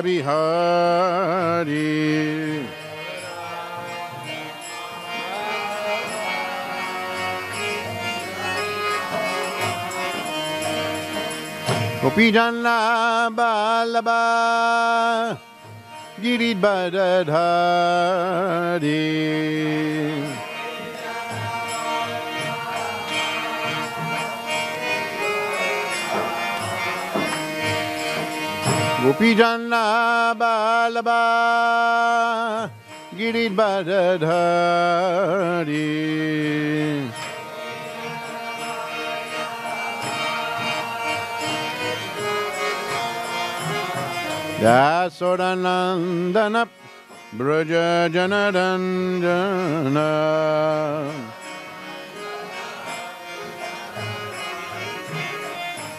Bihari. Gopijana Balaba Giridhari. Gopijana Balaba Giridhari. Yasodanandana Braja Janaranjana.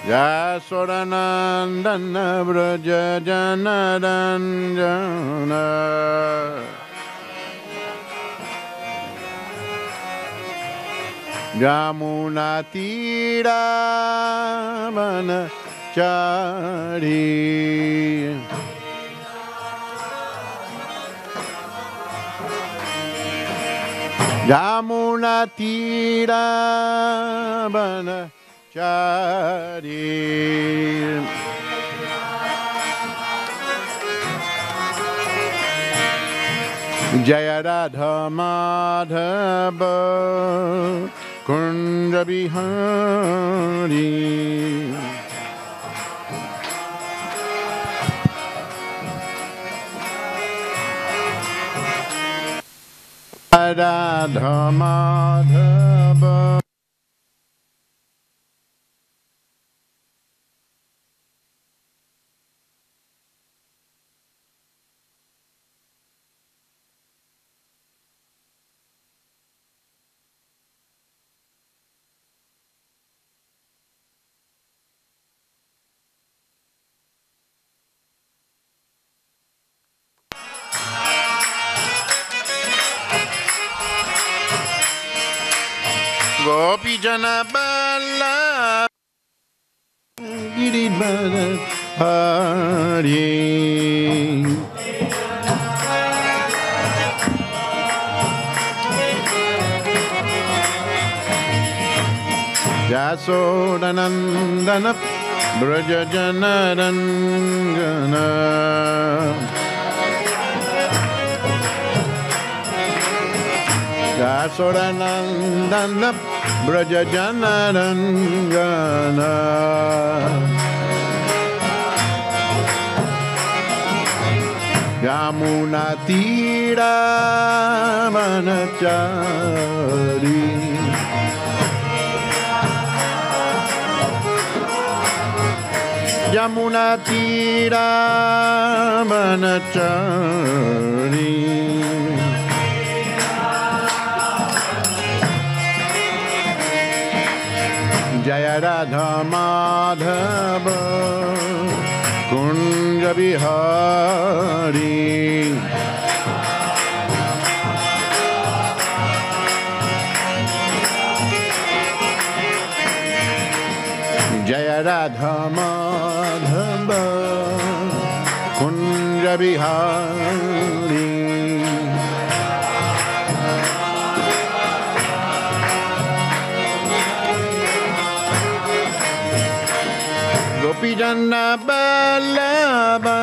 Yasodanandana Braja Janaranjana. Jamuna Tira Mana Chari. Jamuna Tira Mana Chari. Jaya Radha Madhava Kunja Bihari. Radha Madhava. Gopijana Bala Giridhari. Yasodanandana Braja Janaranjana. Yasodanandana Braja Janaranjana. Yamuna Tira Manachari. Yamuna Tira Manachari. Jaya Radha Madhava Kunja Bihari. Jaya Radha Madhava Kunja Bihari. Gopijana Balaba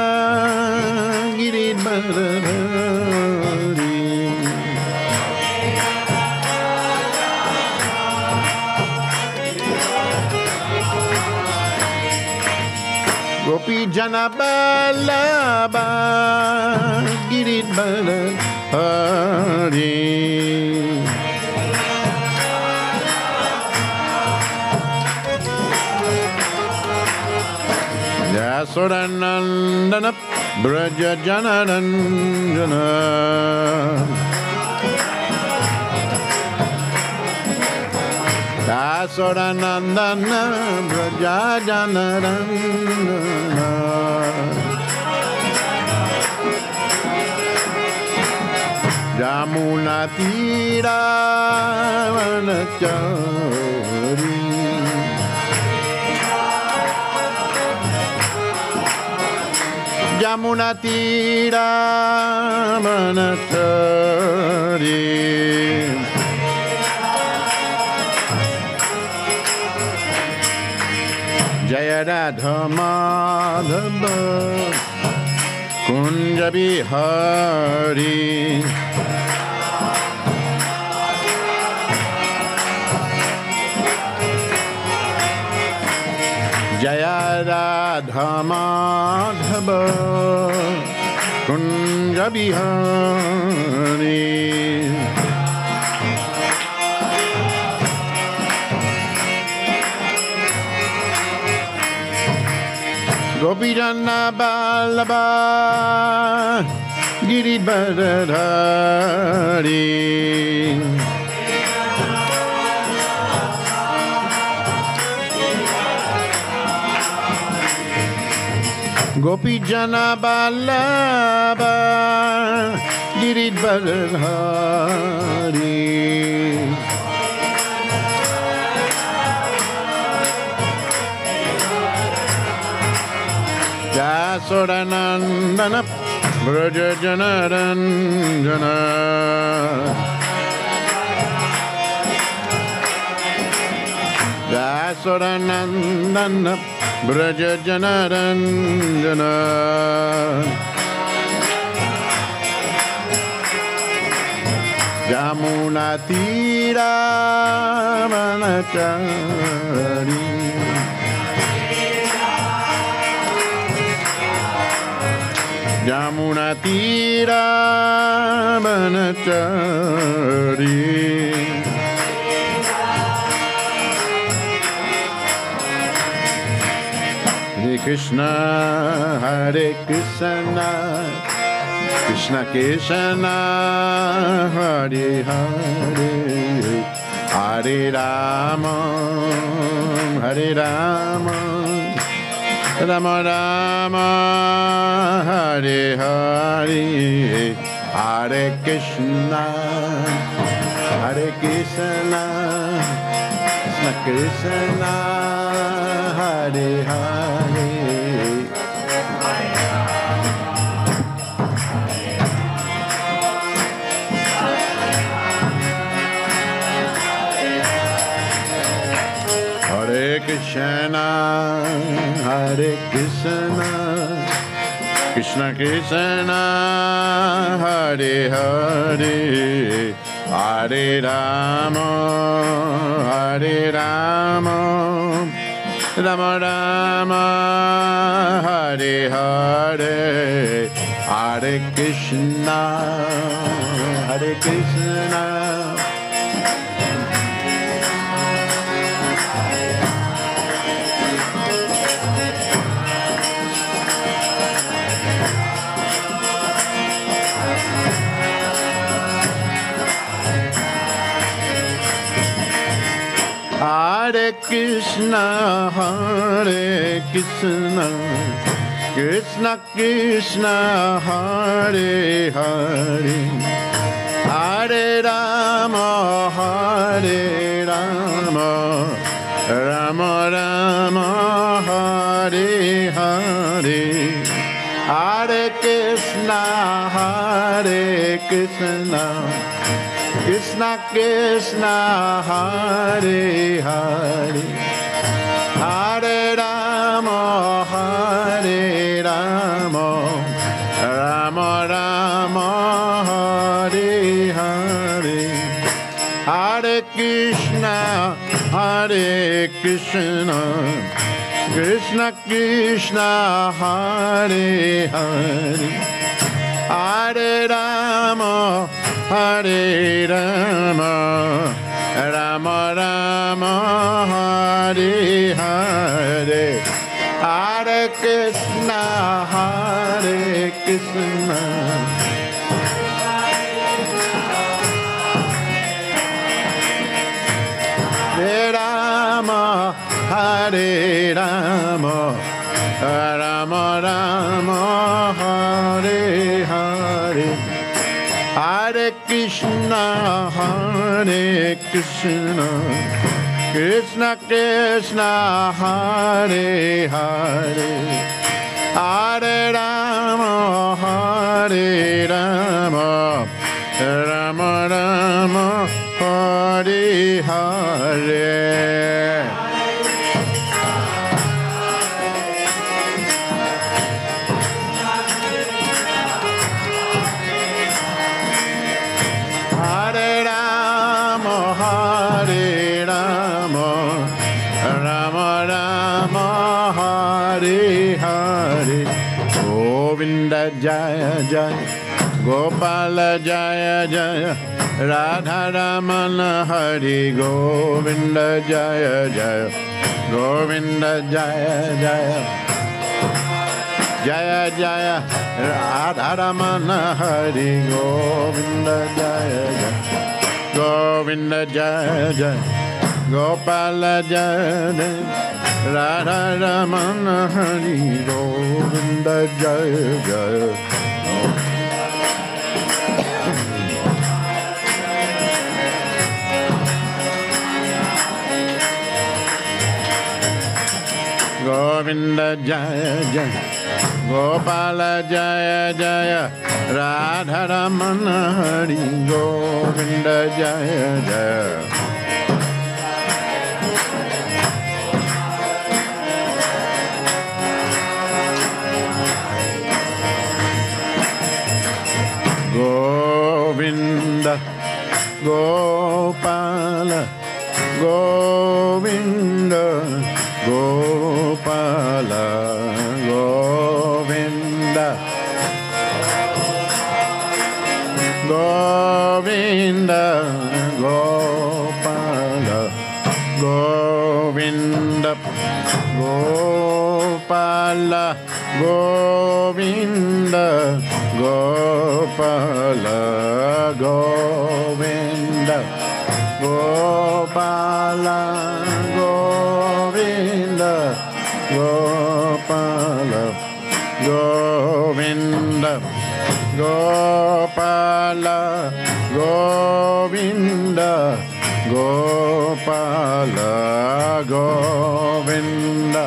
Giridhari. Gopijana Balaba Giridhari. Yasodanandana Braja Janaranjana. Yasodanandana Braja Janaranjana. Jamuna Tira Manachari. Yamuna Tira Manatari Jaya Radha Madhava Kunja Bihari Jaya Radha Madhava Kunja Bihari Gopijana Ballabha Giridharadhari Gopijana Ballabha Giridharadhari Jasodanandana Braja Janaranjana Jasodanandana Braja Janaranjana Jamuna Tira Manachari Jamuna Tira Manachari Hare Krishna Hare Krishna Krishna Krishna Hare Hare Hare Rama Hare Rama Rama Rama Hare Hare Hare Krishna Hare Krishna Krishna Krishna Hare Hare Hare Krishna Hare Krishna Krishna Krishna Hare Hare Hare Rama Hare Rama Rama Rama Hare Hare Hare Krishna Hare Krishna Hare Krishna, Hare Krishna, Krishna Krishna, Hare Hare, Hare Rama, Hare Rama, Rama Rama, Hare Hare, Hare Krishna, Hare Krishna, Krishna Krishna Hare Hare Hare Rama Hare Rama Rama Rama Hare Hare Hare Krishna Hare Krishna Krishna Krishna Hare Hare Hare Rama Hare Rama, Rama Rama, Hare Hare, Hare Krishna, Hare Krishna. Hare Rama, Hare Rama, Rama Rama, Hare Hare. Hare Krishna, Hare Krishna, Krishna Krishna, Hare Hare, Hare Rama, Hare Rama, Rama Rama, Hare Hare. Hare Rama, Hare Rama, Rama Rama, Hare Hare. Govinda Jaya Jaya, Gopala Jaya Jaya, Radha Ramana Hari Govinda Jaya Jaya, Govinda Jaya Jaya, Jaya Jaya, Radha Ramana Hari Govinda Jaya Jaya, Govinda Jaya Jaya, Gopala Jaya Jaya, Radha Ramana Hari Govinda Jaya Jaya. Govinda Jaya Jaya, Gopala Jaya Jaya, Radha Ramana Hari Govinda Jaya Jaya. Govinda, Gopala, Govinda, Gopala, Govinda, Govinda, Gopala, Govinda, Gopala, Govinda, Gopala, Govinda, Gopala, Govinda, Gopala, Govinda, Gopala, Govinda, Gopala, Govinda,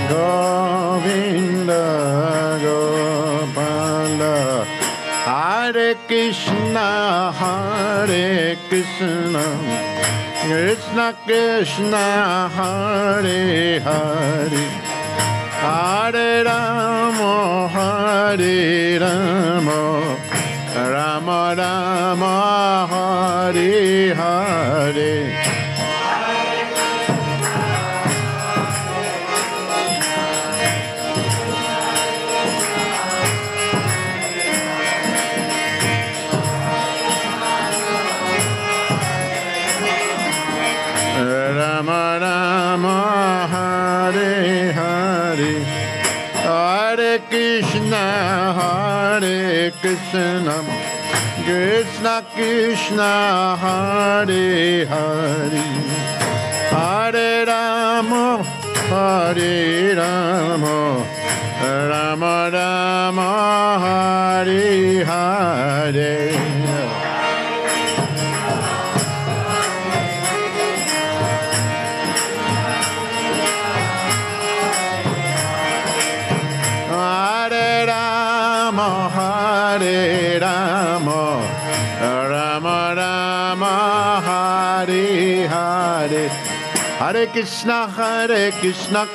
Govinda, Gopala. Hare Krishna, Hare Krishna, Krishna Krishna, Hare Hare, Hare Rama, Hare Rama, Rama Rama, Hare Hare. Rama Rama, Hare Hare, Hare Krishna, Hare Krishna, Krishna Krishna, Hare Hare, Hare Rama, Hare Rama, Rama Rama, Hare Hare. Hare Rama, Rama Rama, Hare Hare, Hare Krishna,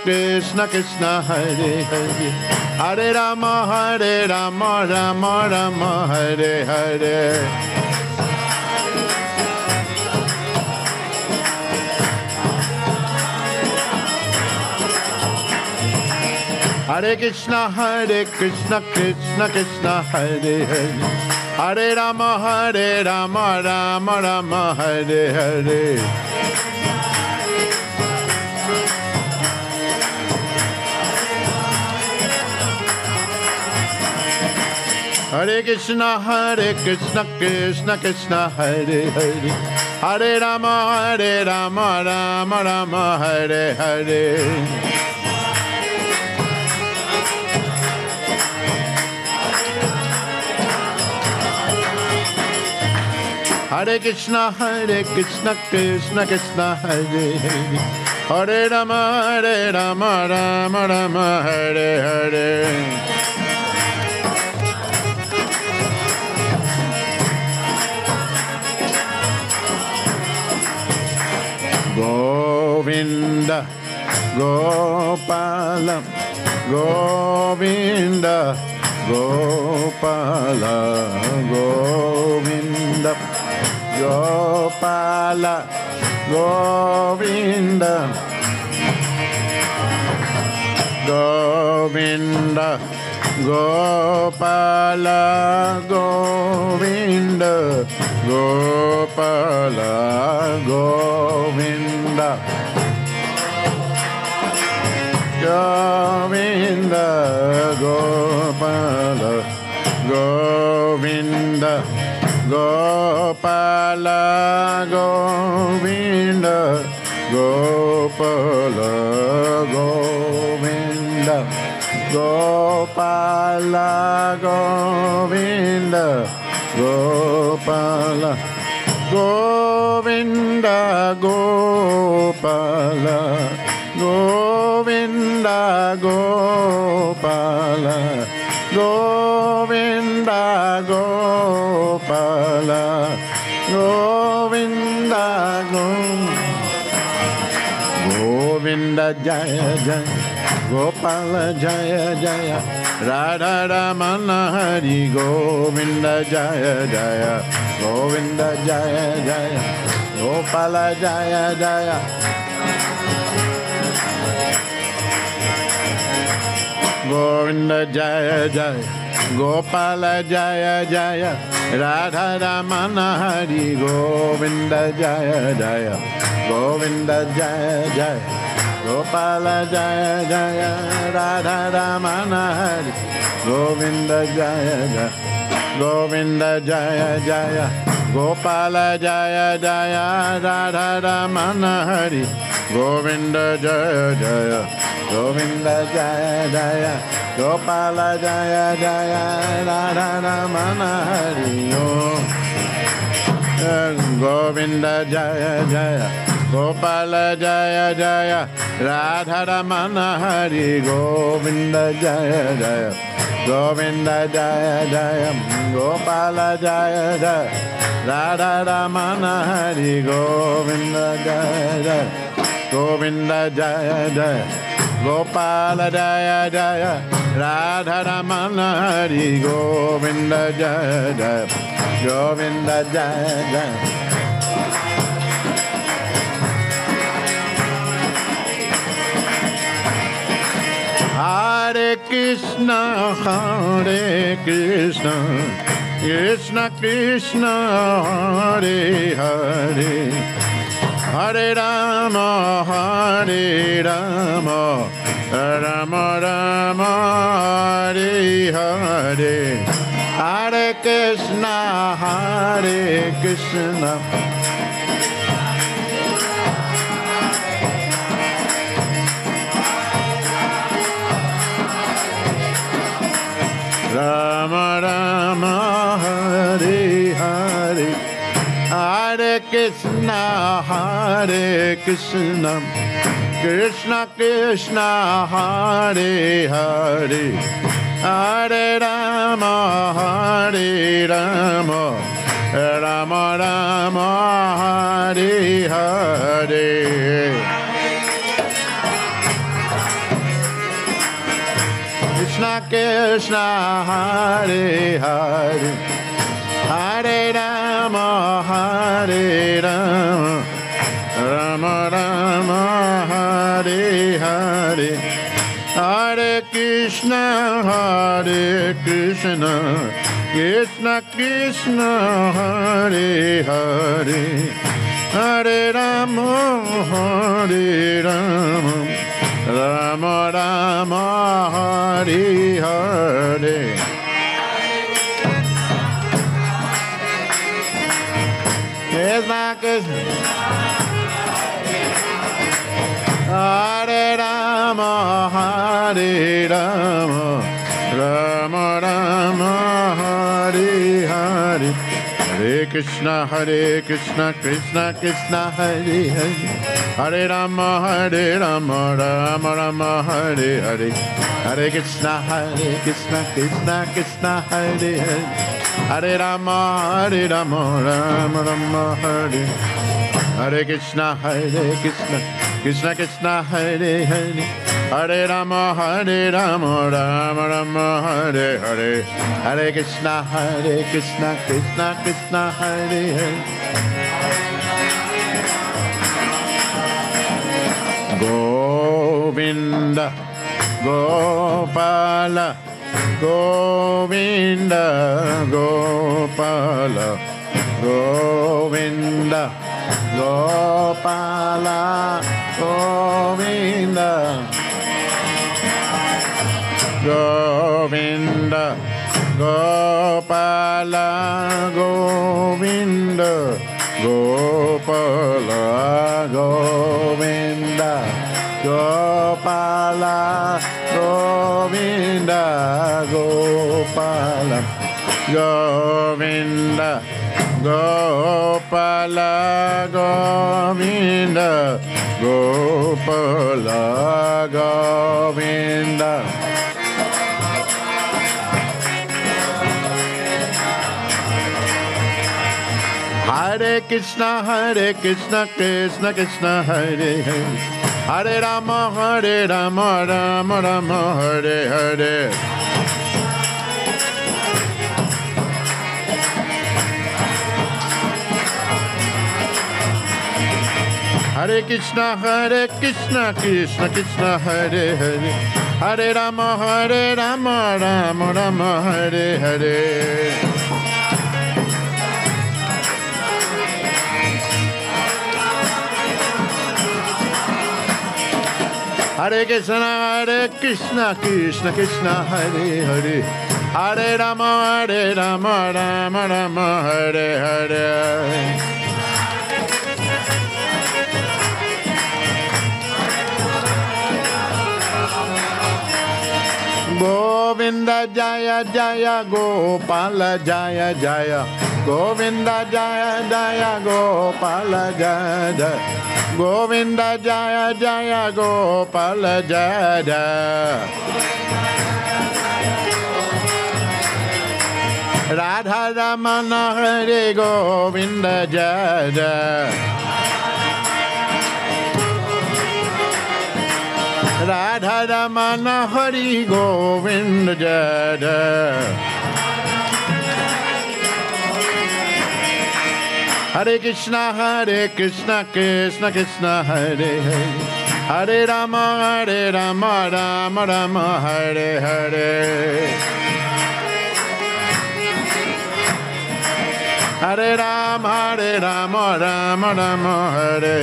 Krishna Krishna, Hare Hare, Hare Rama, Rama Rama, Hare Hare. Hare Krishna, Krishna Krishna, Hare Hare, Hare Rama, Rama Rama, Hare Hare. Hare Krishna, Krishna Krishna, Hare Hare, Hare Rama, Rama Rama, Hare Hare. Hare Krishna, Krishna Krishna, Hare Hare, Hare Rama, Rama Rama, Hare Hare. Govinda, Gopala, Govinda, Gopala, Govinda, Gopala, Govinda, Govinda, Gopala, Govinda, Gopala, Govinda, Govinda, Gopala, Govinda, Gopala, Govinda, Gopala, Govinda, Gopala, Govinda, Gopala, Govinda, Gopala, Govinda, Gopala, Govinda, Gopala, Govinda, Govinda, Jaya Jaya, Gopala Jaya Jaya, Radha Ramana Hari, Govinda Jaya Jaya, Govinda Jaya Jaya, Gopala Jaya Jaya, Govinda Jaya Jaya, Gopala Jaya Jaya, Radha Ramana Hari, Govinda Jaya Jaya, Govinda Jaya Jaya, Gopala Jaya Jaya, Radha Ramana Hari, Govinda Jaya Jaya, Govinda Jaya Jaya, Gopala Jaya Jaya, Radha Ramana Hari, Govinda Jaya Jaya, Govinda Jaya Jaya, Gopala Jaya Jaya, Radha Ramana Hari, Govinda Jaya Jaya, Gopala Jaya Jaya, Radha Ramana Hari, Govinda Jaya Jaya, Govinda Jaya Jaya, Gopala Jaya Jaya, Radha Ramana Hari, Govinda Jaya Jaya, Govinda Jaya Jaya, Gopala Jaya Jaya, Radha Ramana Hari, Govinda Jaya Jaya, Govinda Jaya Jaya. Hare Krishna, Krishna Krishna, Hare Hare, Hare Rama, Rama Rama, Hare Hare, Hare Krishna, Krishna. Rama Rama, Hare Hare, Hare Krishna, Krishna Krishna, Hare Hare, Hare Rama, Rama Rama, Hare Hare. Krishna Krishna, Hare Hare, Hare Rama, Rama Rama, Hare Hare, Hare Krishna, Krishna Krishna, Hare Hare, Hare Rama, Rama Rama, Hare Hare. Krishna Krishna, Hare Rama, Rama Rama, Hare Hare, Hare Krishna, Krishna Krishna, Hare Hare, Hare Rama, Rama Rama, Hare Hare, Hare Krishna, Krishna Krishna, Hare Hare, Hare Rama, Rama Rama, Hare Hare Krishna, Krishna Krishna, Hare Hare, Hare Rama, Rama Rama, Hare Hare, Hare Krishna, Krishna Krishna, Hare Hare. Govinda, Gopala, Govinda, Gopala, Govinda, Gopala, Govinda, Govinda, Gopala, Govinda, Gopala, Govinda, Gopala, Govinda, Gopala, Govinda, Gopala, Govinda, Gopala, Govinda. Hare Krishna, Krishna Krishna, Hare Hare, Hare Rama, Rama Rama, Hare Hare. Hare Krishna, Krishna Krishna, Hare Hare, Hare Rama, Rama Rama, Hare Hare. Hare Krishna, Krishna Krishna, Hare Hare, Hare Rama, Rama Rama, Hare Hare. Govinda Jaya Jaya, Gopala Jaya Jaya, Govinda Jaya Jaya, Gopala Jaya Jaya, Govinda Jaya Jaya, Gopala Jaya Jaya. Radha Ramana, Hare Govinda Jaya Jaya, Radha Ramana, Hare Govinda Jaya Jaya. Hare Krishna, Krishna Krishna, Hare Hare, Hare Rama, Rama Rama, Hare Hare, Hare Rama, Rama Rama, Hare.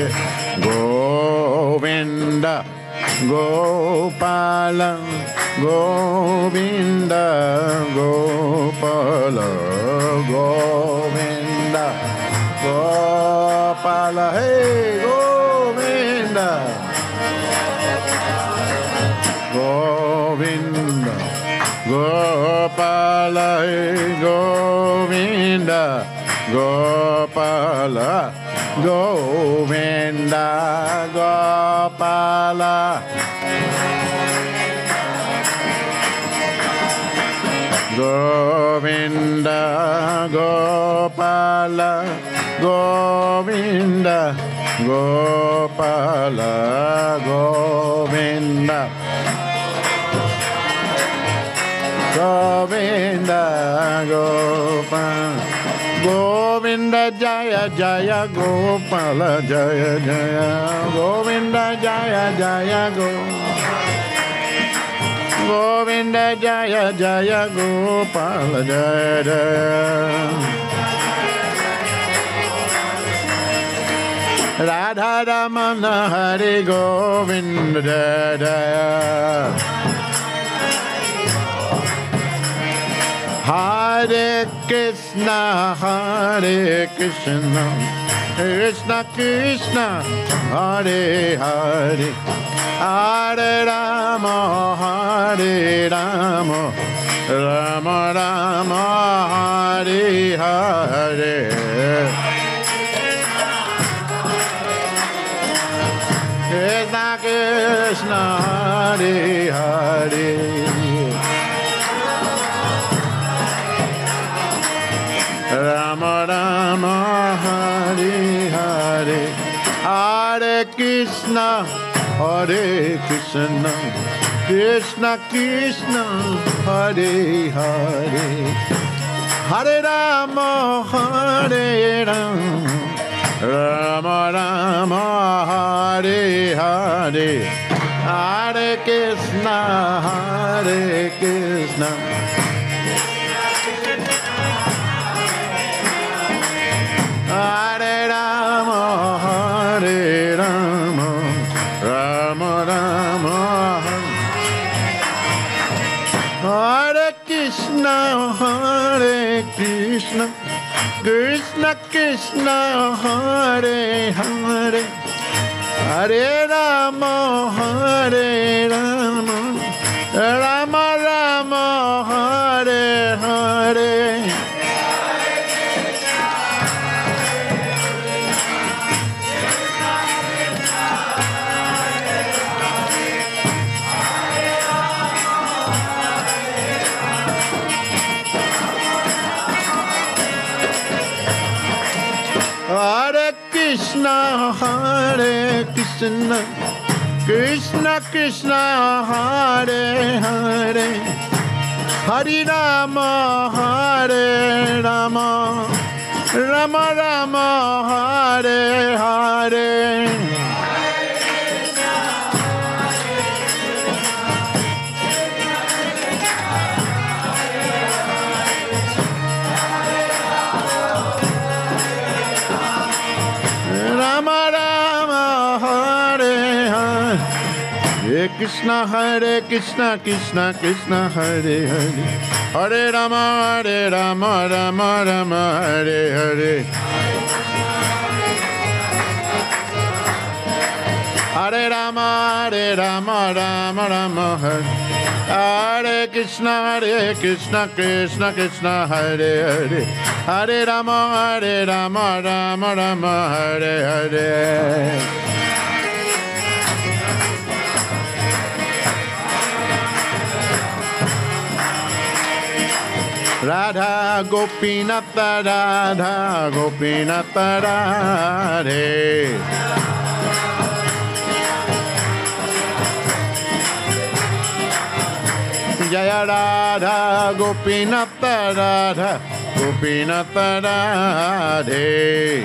Govinda, Gopala, Govinda, Gopala, Govinda, Gopala, hey, Govinda, Govinda, Gopala, hey, Govinda, Gopala, Govinda, Gopala, Govinda, Gopala, Govinda, Gopala, Govinda, Govinda, Gopala, Govinda Jaya Jaya, Gopala Jaya Jaya, Govinda Jaya Jaya, Govinda Jaya Jaya, Gopala Jaya Jaya. Radha Ramana, Hare Govinda Jaya Jaya. Hare Krishna, Krishna Krishna, Hare Hare, Hare Rama, Rama Rama, Hare Hare. Krishna, Hare Hare. Rama Rama, Hare Hare. Hare Krishna, Hare Krishna, Krishna Krishna, Hare Hare. Hare Rama, Hare Rama, Rama Rama, Hare Hare. Hare Krishna, Hare Krishna, Hare Rama, Hare Rama, Rama Rama, Hare Krishna, Hare Krishna, Krishna Krishna, Hare Hare. Hare Rama, Hare Rama, Rama Rama, Hare Hare. Hare Krishna, Hare Krishna, Krishna Krishna, Hare Hare. Hare Rama, Hare Rama, Rama Rama, Hare Hare. Rama Rama, Hare Hare. Hare Krishna, Krishna Krishna, Hare Hare. Hare Rama, Rama Rama, Hare Hare. Hare Rama, Rama Rama, Hare. Hare Krishna, Krishna Krishna, Hare Hare. Hare Rama, Rama Rama, Hare Hare. Radha Gopinatha, Radha Gopinatha, Radhe. Jaya Radha Gopinatha, Radha Gopinatha, Radhe.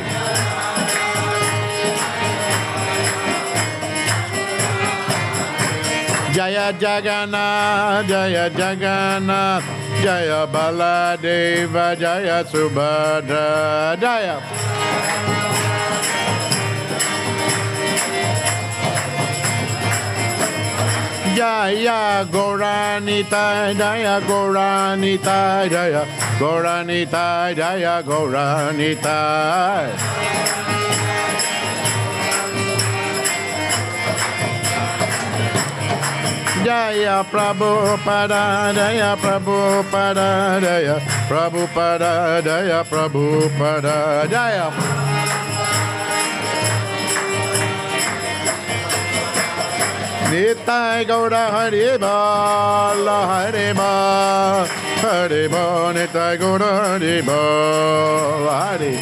Jaya Jagannath, Jaya Jagannath, Jaya Baladeva, Jaya Subhadra, Jaya. Jaya Gauranita, Jaya Gauranita, Jaya Gauranita, Jaya Gauranita. Jaya Prabhupada, Jaya Prabhupada, Jaya Prabhupada, Jaya Prabhupada, Jaya. Nitai Gaura Hari Bal, Hari Bal, Hari Bal, Nitai Gaura Hari Bal, Hari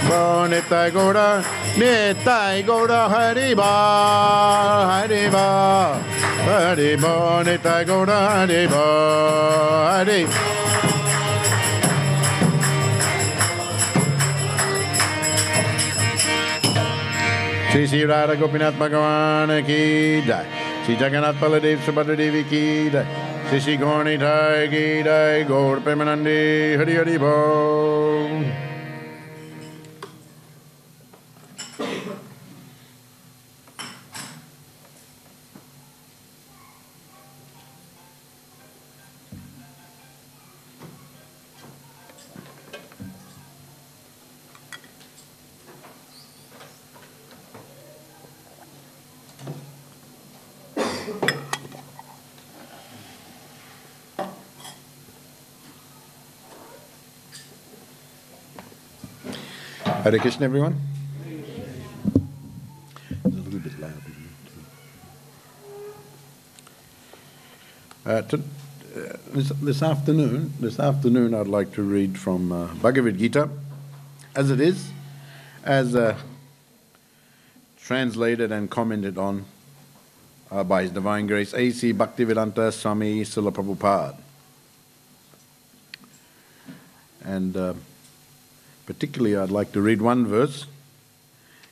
Bal, Nitai Gaura, Nitai Gaura Hari Bal, Hari Bal, Hari Bal, Nitai Gaura Hari Bal, Hari. Shri Shri Radha Gopinath Bhagavan ki jai. Shri Jagannath Baladev Subhadra Devi ki jai. Shri Shri Gauri Thai ki jai. Gaur Premanande Hari Hari Bol. Hare Krishna, everyone. This afternoon, I'd like to read from Bhagavad Gita, as it is, as translated and commented on by His Divine Grace A.C. Bhaktivedanta Swami Srila Prabhupada. And particularly, I'd like to read one verse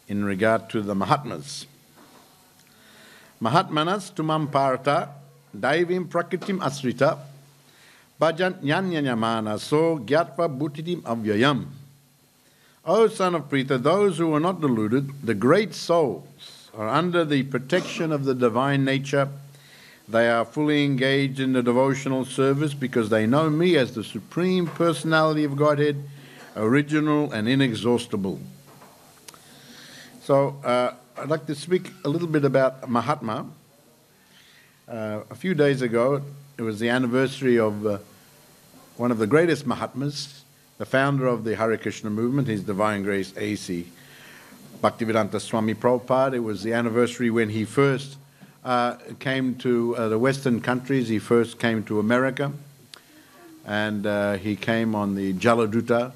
in regard to the Mahatmas. Mahatmanas tumam partha daivim prakritim asrita bhajant nyanyanyamana so gyatva bhutitim avyayam. O son of Pritha, those who are not deluded, the great souls, are under the protection of the divine nature. They are fully engaged in the devotional service because they know me as the Supreme Personality of Godhead, original and inexhaustible. So I'd like to speak a little bit about Mahatma. A few days ago, it was the anniversary of one of the greatest Mahatmas, the founder of the Hare Krishna movement, His Divine Grace A.C. Bhaktivedanta Swami Prabhupada. It was the anniversary when he first came to the Western countries. He first came to America, and he came on the Jaladuta,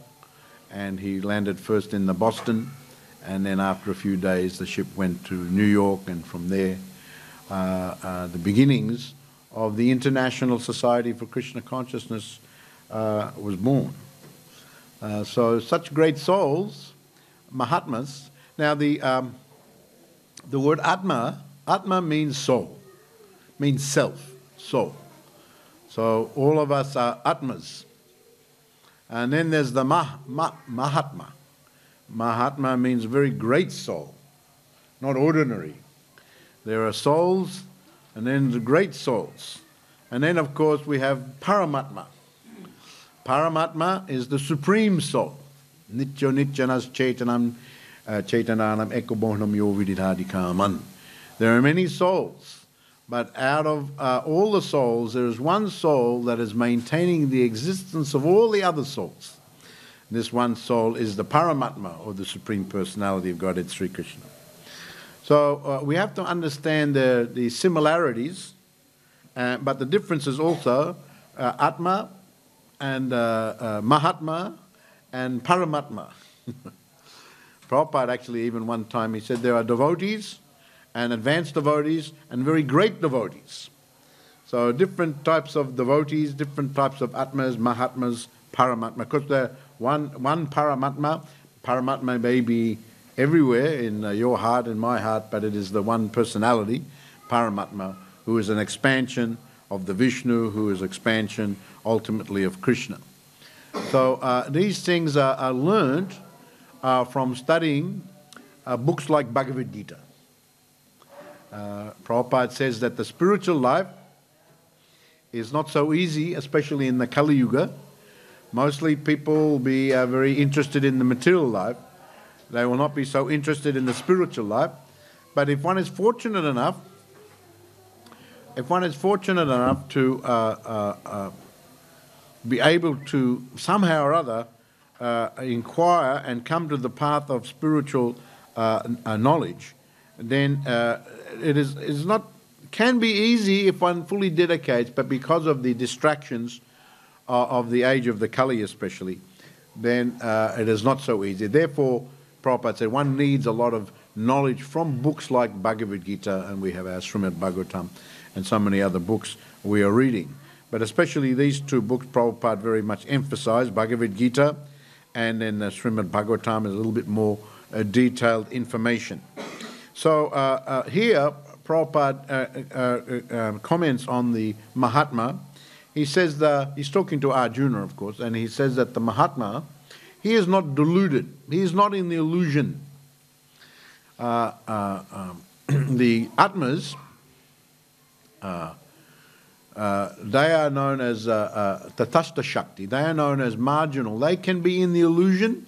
and he landed first in the Boston, and then after a few days the ship went to New York, and from there the beginnings of the International Society for Krishna Consciousness was born. So such great souls, Mahatmas. Now the word Atma means soul, means self, soul. So all of us are Atmas. And then there's the Mahatma. Mahatma means very great soul, not ordinary. There are souls, and then the great souls. And then, of course, we have Paramatma. Paramatma is the supreme soul. Nityo nityanas chetanam chetananam ekobohnam yo vididhadikaman. There are many souls, but out of all the souls, there is one soul that is maintaining the existence of all the other souls. This one soul is the Paramatma, or the Supreme Personality of Godhead, Sri Krishna. So we have to understand the similarities, but the differences also, Atma and Mahatma and Paramatma. Prabhupada actually, even one time, he said there are devotees and advanced devotees and very great devotees. So different types of devotees, different types of Atmas, Mahatmas, Paramatma, because they're one Paramatma. Paramatma may be everywhere in your heart, in my heart, but it is the one personality, Paramatma, who is an expansion of the Vishnu, who is expansion ultimately of Krishna. So these things are learned from studying books like Bhagavad Gita. Prabhupada says that the spiritual life is not so easy, especially in the Kali Yuga. Mostly people will be very interested in the material life. They will not be so interested in the spiritual life. But if one is fortunate enough, to be able to somehow or other inquire and come to the path of spiritual knowledge, then can be easy if one fully dedicates, but because of the distractions of the age of the Kali especially, then it is not so easy. Therefore, Prabhupada said one needs a lot of knowledge from books like Bhagavad Gita, and we have our Srimad Bhagavatam and so many other books we are reading. But especially these two books, Prabhupada very much emphasized, Bhagavad Gita, and then the Srimad Bhagavatam is a little bit more detailed information. So here, Prabhupada comments on the Mahatma. He says he's talking to Arjuna, of course, and he says that the Mahatma, he is not deluded. He is not in the illusion. The Atmas, they are known as Tatastha Shakti. They are known as marginal. They can be in the illusion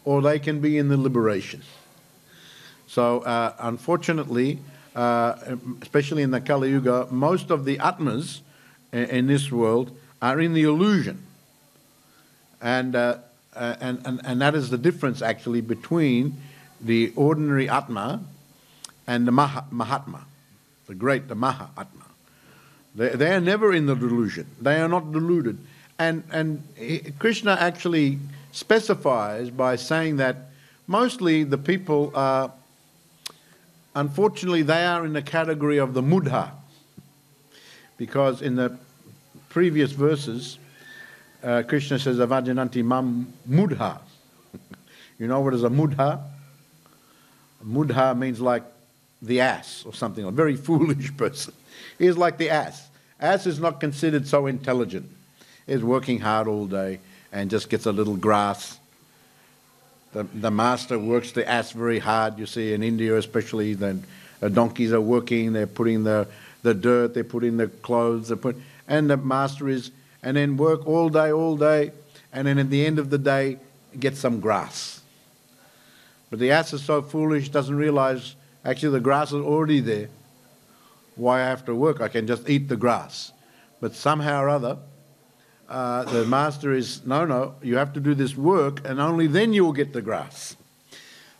or they can be in the liberation. So unfortunately, especially in the Kali Yuga, most of the Atmas in this world are in the illusion. And that is the difference actually between the ordinary Atma and the Mahatma, the Maha Atma. They are never in the delusion. They are not deluded. And Krishna actually specifies by saying that mostly the people are, unfortunately, they are in the category of the mudha. Because in the previous verses, Krishna says, Avajananti mam mudha. You know what is a mudha? Mudha means like the ass or something, a very foolish person. He is like the ass. Ass is not considered so intelligent. He's working hard all day and just gets a little grass. The master works the ass very hard. You see in India especially, the donkeys are working, they're putting the dirt, they put in the clothes, and the master is, and then work all day, and then at the end of the day, get some grass. But the ass is so foolish, doesn't realize, actually the grass is already there. Why I have to work? I can just eat the grass. But somehow or other, the master is, no, you have to do this work, and only then you will get the grass.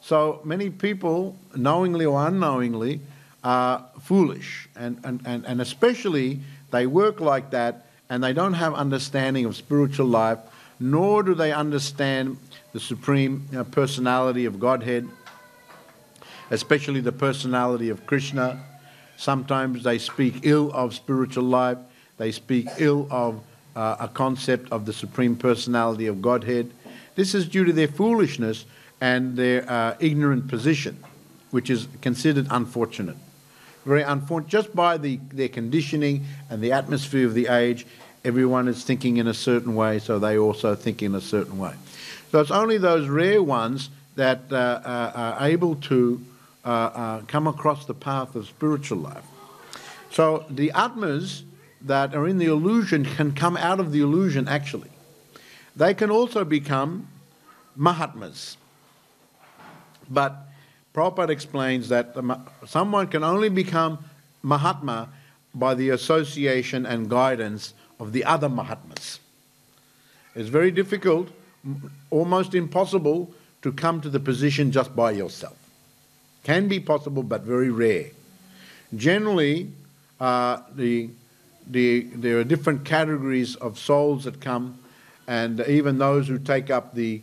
So many people, knowingly or unknowingly, are foolish, and especially they work like that, and they don't have understanding of spiritual life, nor do they understand the supreme personality of Godhead, especially the personality of Krishna. Sometimes they speak ill of spiritual life. They speak ill of a concept of the supreme personality of Godhead. This is due to their foolishness and their ignorant position, which is considered unfortunate. Very unfortunate. Just by their conditioning and the atmosphere of the age, everyone is thinking in a certain way, so they also think in a certain way. So it's only those rare ones that are able to come across the path of spiritual life. So the Atmas that are in the illusion can come out of the illusion actually. They can also become Mahatmas. But Prabhupada explains that someone can only become Mahatma by the association and guidance of the other Mahatmas. It's very difficult, almost impossible, to come to the position just by yourself. Can be possible, but very rare. Generally, there are different categories of souls that come, and even those who take up the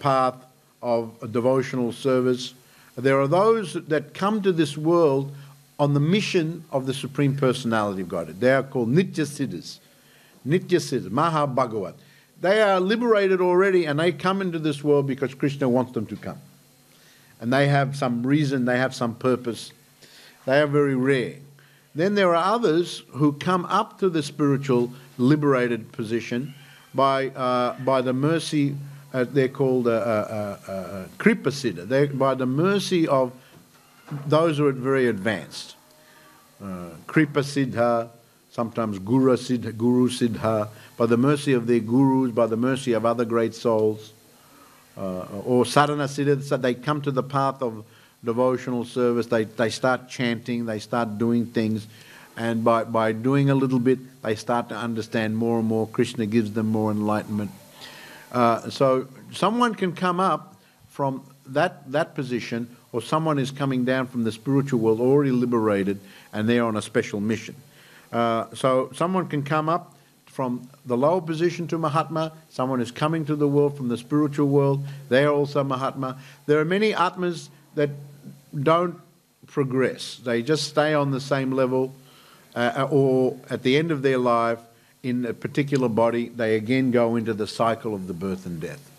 path of devotional service. There are those that come to this world on the mission of the Supreme Personality of God. They are called Nitya Siddhas. Nitya Siddhas, Maha Bhagavat. They are liberated already, and they come into this world because Krishna wants them to come. And they have some reason, they have some purpose. They are very rare. Then there are others who come up to the spiritual liberated position by the mercy, they're called Kripa Siddha, by the mercy of those who are very advanced. Kripa Siddha, sometimes Guru Siddha, by the mercy of their gurus, by the mercy of other great souls. Or Sadhana Siddha, so they come to the path of devotional service, they start chanting, they start doing things, and by doing a little bit, they start to understand more and more. Krishna gives them more enlightenment. So someone can come up from that position, or someone is coming down from the spiritual world already liberated, and they're on a special mission. So someone can come up from the lower position to Mahatma. Someone is coming to the world from the spiritual world. They are also Mahatma. There are many Atmas that don't progress. They just stay on the same level, or at the end of their life, in a particular body, they again go into the cycle of the birth and death.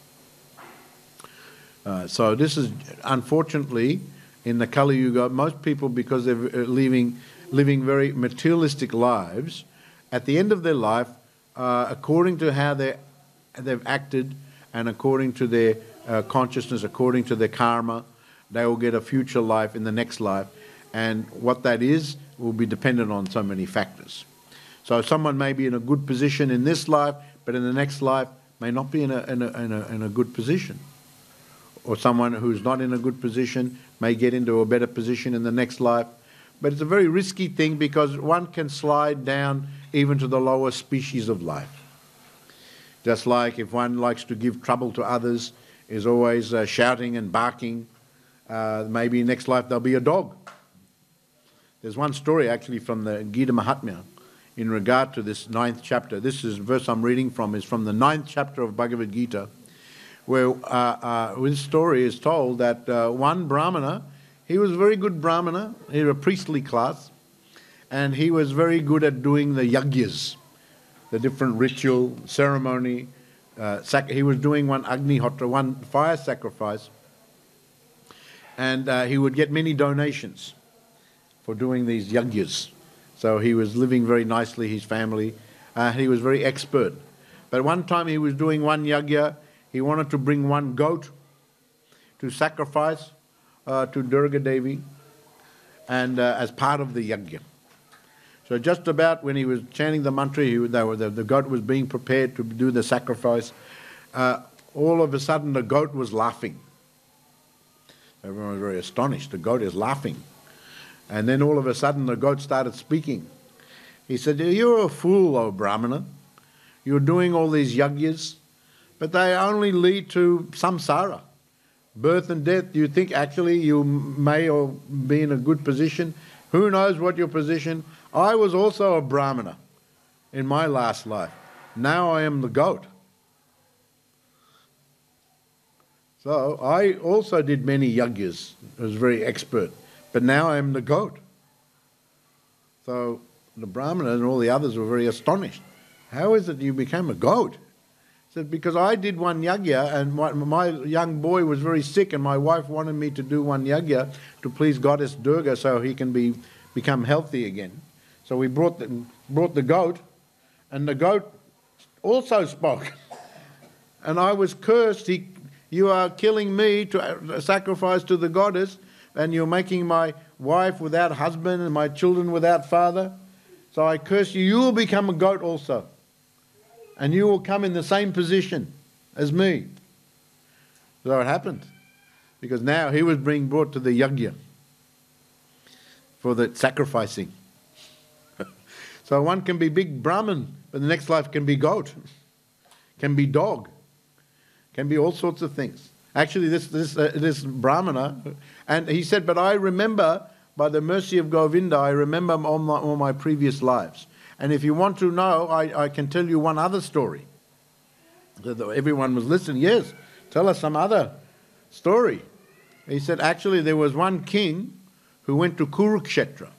So this is, unfortunately, in the Kali Yuga, most people, because they're living very materialistic lives, at the end of their life, according to how they've acted and according to their consciousness, according to their karma, they will get a future life in the next life. And what that is will be dependent on so many factors. So someone may be in a good position in this life, but in the next life may not be in a good position. Or someone who's not in a good position may get into a better position in the next life. But it's a very risky thing, because one can slide down even to the lower species of life. Just like if one likes to give trouble to others, is always shouting and barking, maybe next life they'll be a dog. There's one story actually from the Gita Mahatmya in regard to this 9th chapter. This is verse I'm reading from, is from the 9th chapter of Bhagavad Gita, where this story is told that one Brahmana, he was a very good Brahmana, he was a priestly class, and he was very good at doing the yagyas, the different ritual, ceremony. He was doing one Agnihotra, one fire sacrifice, and he would get many donations for doing these yagyas. So he was living very nicely, his family. He was very expert. But one time he was doing one yagya, he wanted to bring one goat to sacrifice to Durga Devi, and as part of the yagya. So just about when he was chanting the mantra, the goat was being prepared to do the sacrifice. All of a sudden the goat was laughing. Everyone was very astonished. The goat is laughing. And then all of a sudden the goat started speaking. He said, "You're a fool, O Brahmana. You're doing all these yagyas, but they only lead to samsara, birth and death. You think actually you may or be in a good position? Who knows what your position? I was also a Brahmana in my last life. Now I am the goat. So I also did many yagyas. I was very expert. But now I am the goat." So the Brahmana and all the others were very astonished. "How is it you became a goat?" He said, "Because I did one yagya, and my young boy was very sick, and my wife wanted me to do one yagya to please Goddess Durga so he can become healthy again. So we brought the goat, and the goat also spoke. And I was cursed. You are killing me to sacrifice to the goddess, and you're making my wife without husband and my children without father. So I curse you. You will become a goat also. And you will come in the same position as me." So it happened. Because now he was being brought to the yagya for the sacrificing. So one can be big Brahmin, but the next life can be goat, can be dog, can be all sorts of things. Actually, this Brahmana, and he said, "But I remember, by the mercy of Govinda, I remember all my previous lives. And if you want to know, I can tell you one other story." Everyone was listening. "Yes, tell us some other story." He said, "Actually, there was one king who went to Kurukshetra.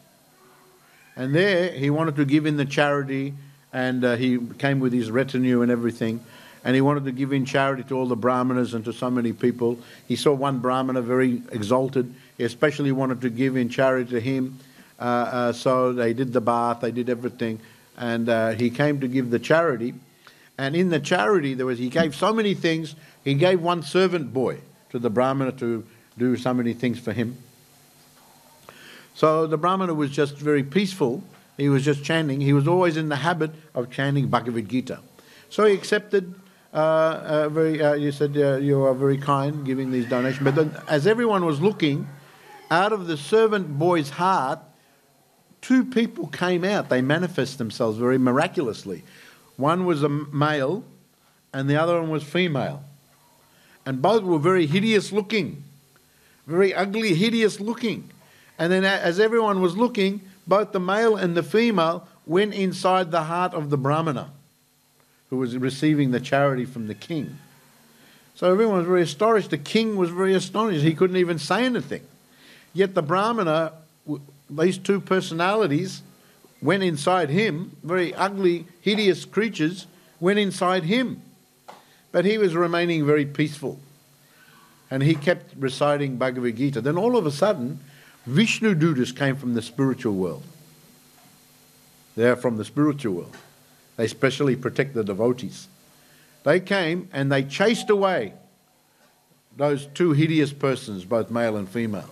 And there he wanted to give in the charity, and he came with his retinue and everything. And he wanted to give in charity to all the Brahmanas and to so many people. He saw one Brahmana very exalted. He especially wanted to give in charity to him. So they did the bath, they did everything. And he came to give the charity. And in the charity, he gave so many things. He gave one servant boy to the Brahmana to do so many things for him. So the Brahmana was just very peaceful. He was just chanting. He was always in the habit of chanting Bhagavad Gita. So he accepted. You said you are very kind giving these donations. But then, as everyone was looking, out of the servant boy's heart, two people came out. They manifest themselves very miraculously. One was a male and the other one was female. And both were very hideous looking. Very ugly, hideous looking. And then as everyone was looking, both the male and the female went inside the heart of the Brahmana, who was receiving the charity from the king. So everyone was very astonished. The king was very astonished. He couldn't even say anything. Yet the Brahmana, these two personalities, went inside him. Very ugly, hideous creatures went inside him. But he was remaining very peaceful. And he kept reciting Bhagavad Gita. Then all of a sudden, Vishnu Dutas came from the spiritual world. They are from the spiritual world. They specially protect the devotees. They came and they chased away those two hideous persons, both male and female.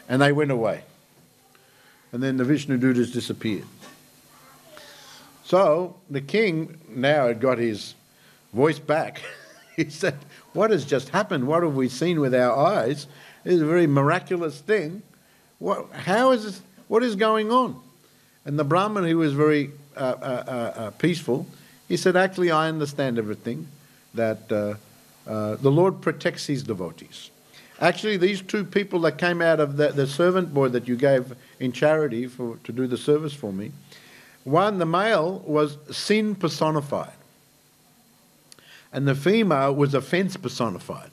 And they went away. And then the Vishnu Dutas disappeared. So the king now had got his voice back. He said, "What has just happened? What have we seen with our eyes? It is a very miraculous thing. How is this? What is going on?" And the Brahmin, who was very peaceful, he said, "Actually, I understand everything, that the Lord protects his devotees. Actually, these two people that came out of the servant boy that you gave in charity to do the service for me, One, the male was sin personified, and the female was offense personified.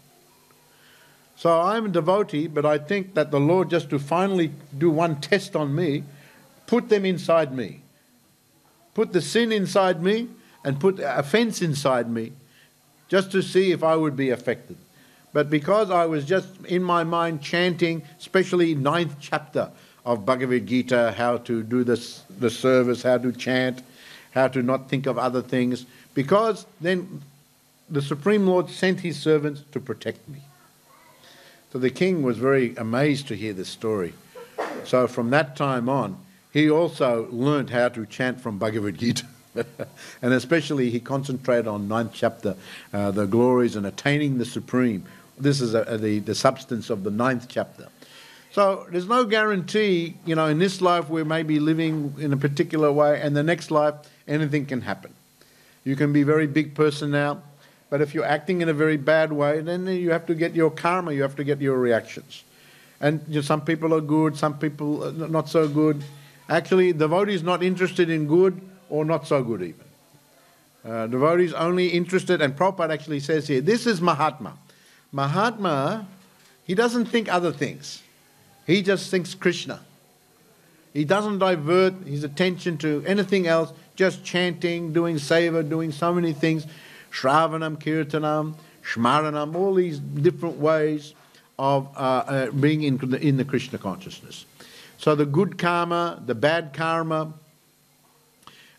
So I'm a devotee, but I think that the Lord, just to finally do one test on me, put them inside me. Put the sin inside me and put offense inside me, just to see if I would be affected. But because I was just in my mind chanting, especially 9th chapter of Bhagavad Gita, how to do the service, how to chant, how to not think of other things, because then the Supreme Lord sent his servants to protect me. So the king was very amazed to hear this story. So from that time on, he also learned how to chant from Bhagavad Gita. And especially he concentrated on 9th chapter, the glories and attaining the Supreme. This is the substance of the 9th chapter. So there's no guarantee, in this life we may be living in a particular way, and the next life anything can happen. You can be a very big person now, but if you're acting in a very bad way, then you have to get your karma, you have to get your reactions. And some people are good, some people are not so good. Actually, devotee is not interested in good or not so good even. Devotee is only interested, and Prabhupada actually says here, this is Mahatma. Mahatma, he doesn't think other things. He just thinks Krishna. He doesn't divert his attention to anything else, just chanting, doing seva, doing so many things. Shravanam, Kirtanam, Shmaranam, all these different ways of being in the Krishna consciousness. So the good karma, the bad karma,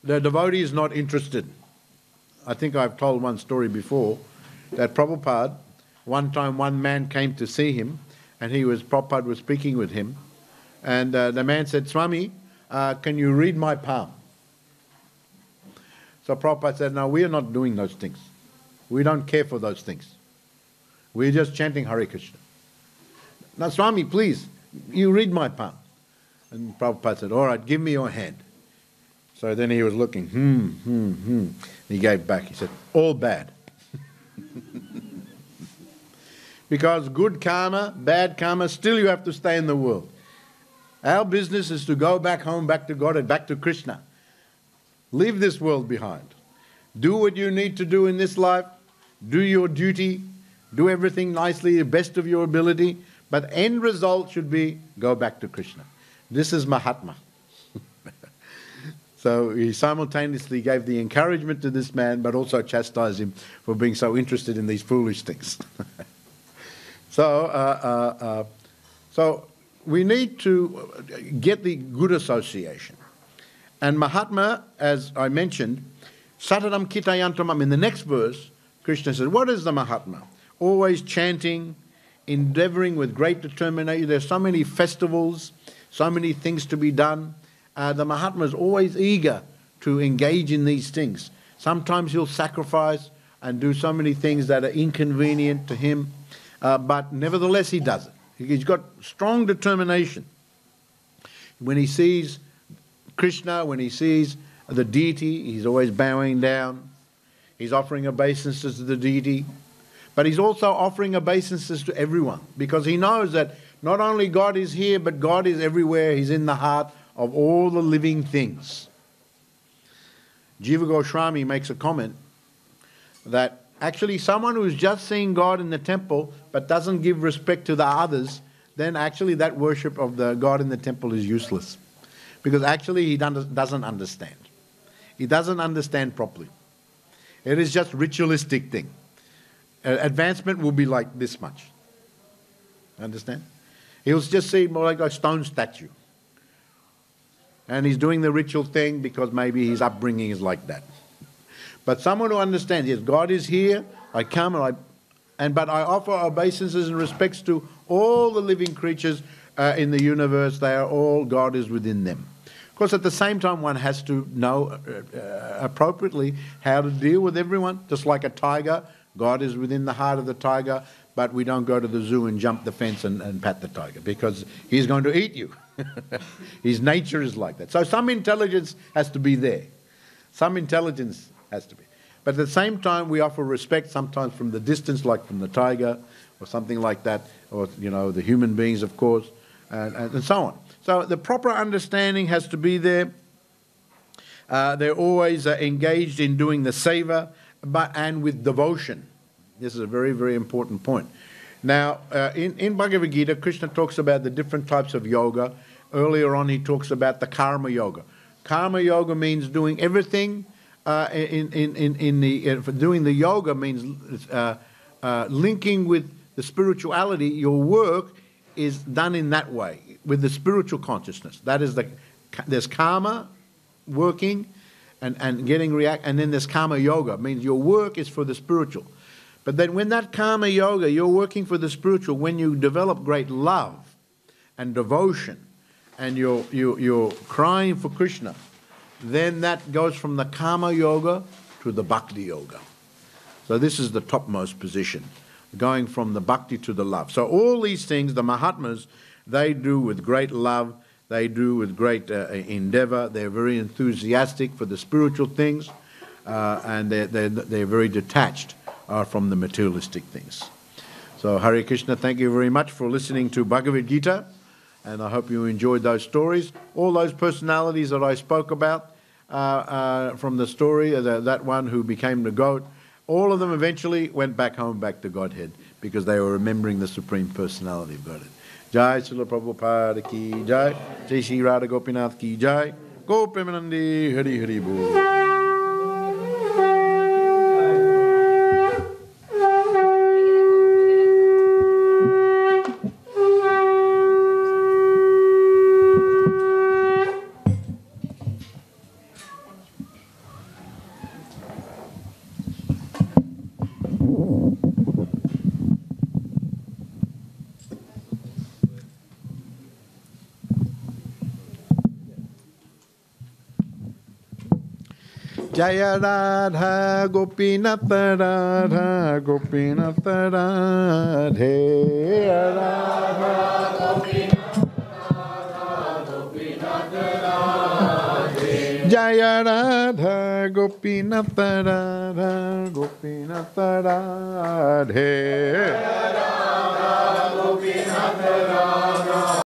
the devotee is not interested. I think I've told one story before, that Prabhupada, one time one man came to see him, and Prabhupada was speaking with him, and the man said, Swami, can you read my palm? So Prabhupada said, no, we are not doing those things. We don't care for those things. We're just chanting Hare Krishna. Now, Swami, please, you read my palm. And Prabhupada said, all right, give me your hand. So then he was looking, He gave back. He said, all bad. Because good karma, bad karma, still you have to stay in the world. Our business is to go back home, back to God and back to Krishna. Leave this world behind. Do what you need to do in this life. Do your duty. Do everything nicely, the best of your ability. But end result should be go back to Krishna. This is Mahatma. So he simultaneously gave the encouragement to this man, but also chastised him for being so interested in these foolish things. So we need to get the good association. And Mahatma, as I mentioned, Sataram Kitayantamam, in the next verse, Krishna says, what is the Mahatma? Always chanting, endeavoring with great determination. There's so many festivals, so many things to be done. The Mahatma is always eager to engage in these things. Sometimes he'll sacrifice and do so many things that are inconvenient to him, but nevertheless he does it. He's got strong determination. When he sees Krishna, when he sees the deity, he's always bowing down. He's offering obeisances to the deity, but he's also offering obeisances to everyone, because he knows that not only God is here, but God is everywhere. He's in the heart of all the living things. Jiva Goswami makes a comment that actually someone who's just seeing God in the temple but doesn't give respect to the others, then actually that worship of the God in the temple is useless. Because actually he doesn't understand. He doesn't understand properly. It is just ritualistic thing. Advancement will be like this much. Understand? He'll just see more like a stone statue. And he's doing the ritual thing because maybe his upbringing is like that. But someone who understands, yes, God is here, I come but I offer obeisances and respects to all the living creatures in the universe. They are all, God is within them. Of course, at the same time, one has to know appropriately how to deal with everyone. Just like a tiger, God is within the heart of the tiger, but we don't go to the zoo and jump the fence and pat the tiger, because he's going to eat you. His nature is like that. So some intelligence has to be there. Some intelligence has to be. But at the same time, we offer respect sometimes from the distance, like from the tiger or something like that, or, the human beings, of course, and so on. So the proper understanding has to be there. They're always engaged in doing the seva, and with devotion. This is a very, very important point. Now, in Bhagavad Gita, Krishna talks about the different types of yoga. Earlier on, he talks about the karma yoga. Karma yoga means doing everything. Doing the yoga means linking with the spirituality. Your work is done in that way, with the spiritual consciousness. That is there's karma working and getting react, and then there's karma yoga. It means your work is for the spiritual. But then when that karma yoga, you're working for the spiritual, when you develop great love and devotion, and you're crying for Krishna, then that goes from the karma yoga to the bhakti yoga. So this is the topmost position, going from the bhakti to the love. So all these things, the Mahatmas, they do with great love, they do with great endeavor. They're very enthusiastic for the spiritual things, and they're very detached from the materialistic things. So Hare Krishna, thank you very much for listening to Bhagavad Gita, and I hope you enjoyed those stories. All those personalities that I spoke about from the story, that one who became the goat, all of them eventually went back home, back to Godhead, because they were remembering the Supreme Personality of Godhead. Jai Srila Prabhupada ki jai, Jai Shri Radha Gopinath ki jai, Go Premanandi Hari Hari Bol. Jaya Radha Gopinath Radha Gopinath Radhe Radha Gopinath Radhe Jaya Radha Gopinath Radha Gopinath Radhe